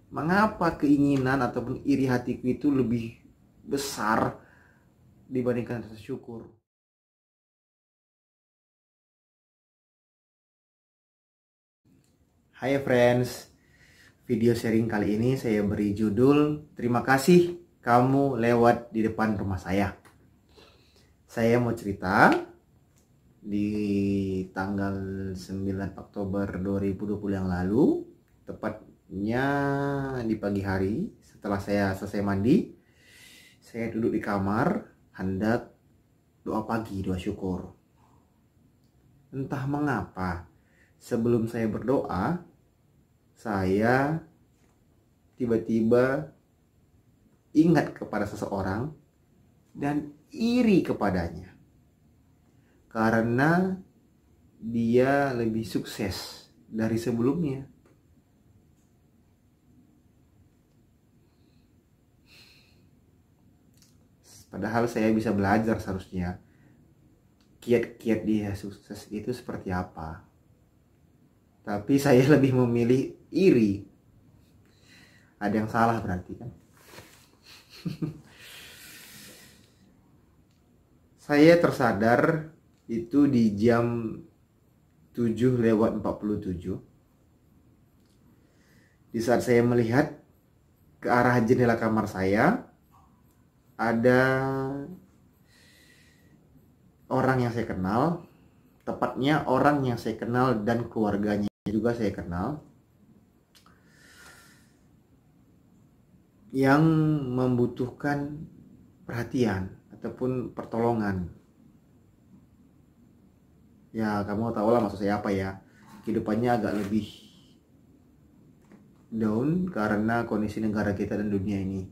Mengapa keinginan ataupun iri hatiku itu lebih besar dibandingkan rasa syukur? Hai friends, video sharing kali ini saya beri judul "Terima kasih kamu lewat di depan rumah saya". Saya mau cerita di tanggal 9 Oktober 2020 yang lalu, tepatnya di pagi hari setelah saya selesai mandi. Saya duduk di kamar hendak doa pagi, doa syukur. Entah mengapa sebelum saya berdoa, saya tiba-tiba ingat kepada seseorang dan iri kepadanya karena dia lebih sukses dari sebelumnya. Padahal saya bisa belajar seharusnya kiat-kiat dia sukses itu seperti apa. Tapi saya lebih memilih iri. Ada yang salah berarti kan? Saya tersadar itu di jam 7:47. Di saat saya melihat ke arah jendela kamar saya, ada orang yang saya kenal, tepatnya orang yang saya kenal dan keluarganya juga saya kenal, yang membutuhkan perhatian ataupun pertolongan. Ya, kamu tahu lah maksud saya apa ya. Kehidupannya agak lebih down karena kondisi negara kita dan dunia ini.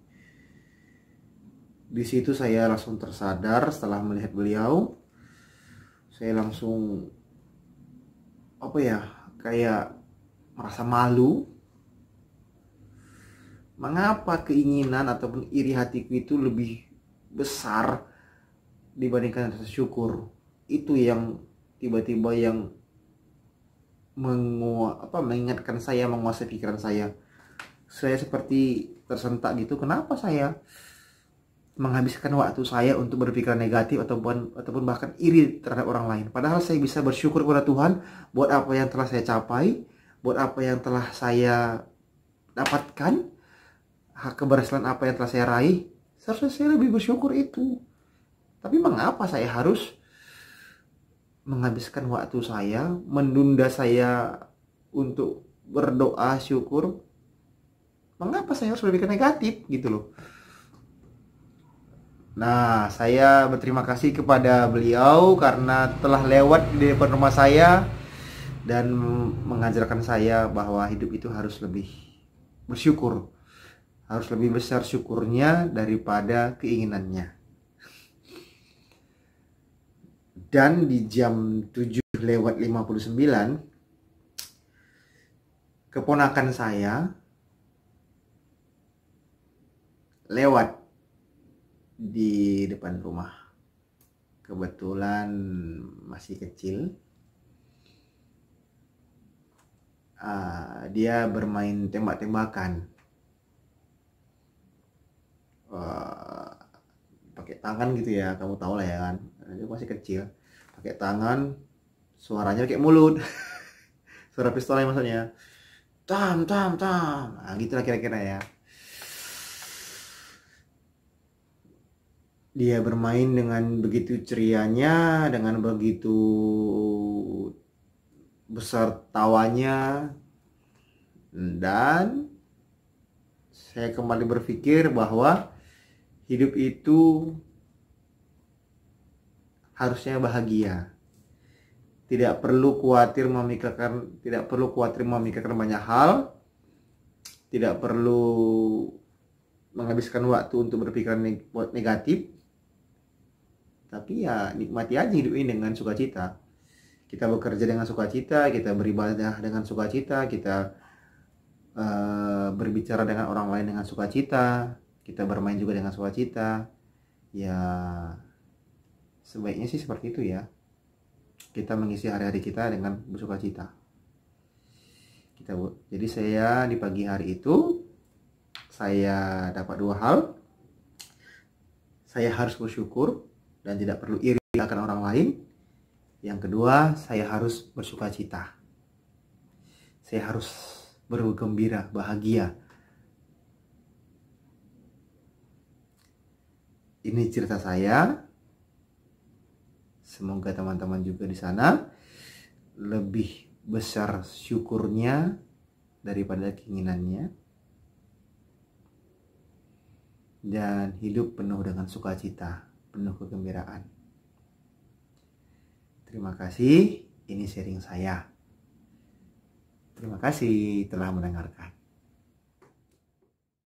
Di situ saya langsung tersadar setelah melihat beliau. Saya langsung kayak merasa malu. Mengapa keinginan ataupun iri hatiku itu lebih besar dibandingkan rasa syukur? Itu yang tiba-tiba yang mengingatkan saya, menguasai pikiran saya. Saya seperti tersentak gitu. Kenapa saya menghabiskan waktu saya untuk berpikiran negatif ataupun bahkan iri terhadap orang lain? Padahal saya bisa bersyukur kepada Tuhan buat apa yang telah saya capai, buat apa yang telah saya dapatkan, keberhasilan apa yang telah saya raih. Seharusnya saya lebih bersyukur itu. Tapi mengapa saya harus menghabiskan waktu saya, menunda saya untuk berdoa syukur? Mengapa saya harus berpikir negatif gitu loh? Nah, saya berterima kasih kepada beliau karena telah lewat di depan rumah saya dan mengajarkan saya bahwa hidup itu harus lebih bersyukur. Harus lebih besar syukurnya daripada keinginannya. Dan di jam 7:59, keponakan saya lewat di depan rumah. Kebetulan masih kecil. Dia bermain tembak-tembakan. Pakai tangan gitu ya, kamu tahu lah ya kan. Dia masih kecil. Pakai tangan, suaranya pakai mulut. Suara pistolnya maksudnya. Tam tam tam. Nah, gitulah kira-kira ya. Dia bermain dengan begitu cerianya, dengan begitu besar tawanya, dan saya kembali berpikir bahwa hidup itu harusnya bahagia. Tidak perlu khawatir memikirkan banyak hal. Tidak perlu menghabiskan waktu untuk berpikiran negatif. Tapi ya nikmati aja hidup ini dengan sukacita. Kita bekerja dengan sukacita, kita beribadah dengan sukacita, kita berbicara dengan orang lain dengan sukacita, kita bermain juga dengan sukacita. Ya, sebaiknya sih seperti itu ya. Kita mengisi hari-hari kita dengan bersukacita. Jadi saya di pagi hari itu saya dapat dua hal. Saya harus bersyukur dan tidak perlu iri akan orang lain. Yang kedua, saya harus bersuka cita. Saya harus bergembira, bahagia. Ini cerita saya. Semoga teman-teman juga di sana lebih besar syukurnya daripada keinginannya. Dan hidup penuh dengan sukacita, penuh kegembiraan. Terima kasih, ini sharing saya. Terima kasih telah mendengarkan.